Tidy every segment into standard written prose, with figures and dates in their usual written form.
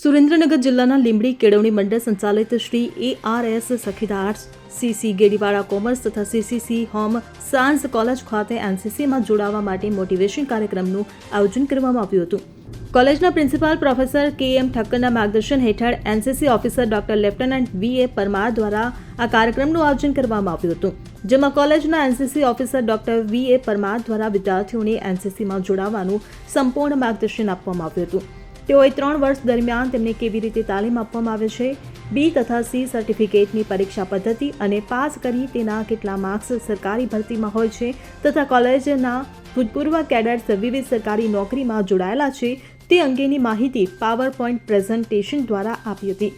સુરેન્દ્રનગર જિલ્લાના લીંબડી કેળવણી મંડળ સંચાલિત શ્રી ARS સખીદાર્સ CC ગેડીવાડા કોમર્સ તથા CCC હોમ સાયન્સ કોલેજ ખાતે NCCમાં જોડાવા માટે મોટિવેશન કાર્યક્રમનું આયોજન કરવામાં આવ્યું હતું. કોલેજના પ્રિન્સિપાલ પ્રોફેસર KM ઠક્કરના માર્ગદર્શન હેઠળ NCC officer doctor lieutenant VA Parmar દ્વારા આ કાર્યક્રમનું આયોજન કરવામાં આવ્યું હતું, જેમાં કોલેજના NCC officer doctor VA Parmar દ્વારા વિદ્યાર્થીઓને NCCમાં જોડાવાનું સંપૂર્ણ માર્ગદર્શન આપવામાં આવ્યું હતું. તેઓએ 3 વર્ષ દરમિયાન તેમને કેવી રીતે તાલીમ આપવામાં આવે છે, B તથા C સર્ટિફિકેટની પરીક્ષા પદ્ધતિ અને પાસ કરી તેના કેટલા માર્ક્સ સરકારી ભરતીમાં હોય છે તથા કોલેજના ભૂતપૂર્વ કેડેટ્સ વિવિધ સરકારી નોકરીમાં જોડાયેલા છે તે અંગેની માહિતી પાવરપોઈન્ટ પ્રેઝન્ટેશન દ્વારા આપી હતી.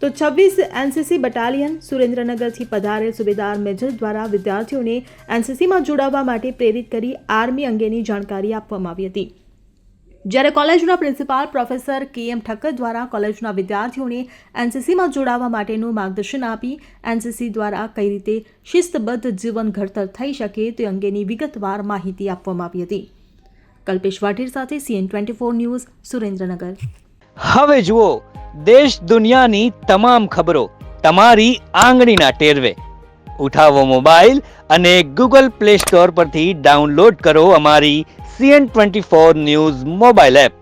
તો 26 NCC બટાલિયન સુરેન્દ્રનગરથી પધારેલ સુબેદાર મેજર દ્વારા વિદ્યાર્થીઓને NCCમાં જોડાવા માટે પ્રેરિત કરી આર્મી અંગેની જાણકારી આપવામાં આવી હતી. જ્યારે કોલેજના પ્રિન્સિપાલ પ્રોફેસર KM ઠક્કર દ્વારા કોલેજના વિદ્યાર્થીઓને NCCમાં જોડાવા માટેનું માર્ગદર્શન આપી NCC દ્વારા કઈ રીતે શિસ્તબદ્ધ જીવન ઘડતર થઈ શકે તે અંગેની વિગતવાર માહિતી આપવામાં આવી હતી. કલ્પેશ વાઢેર સાથે CN24 ન્યૂઝ સુરેન્દ્રનગર. હવે જુઓ દેશ દુનિયાની તમામ ખબરો તમારી આંગળીના ટેરવે. ઉઠાવો મોબાઈલ અને Google Play Store પરથી ડાઉનલોડ કરો અમારી CN24 ન્યૂઝ મોબાઈલ એપ.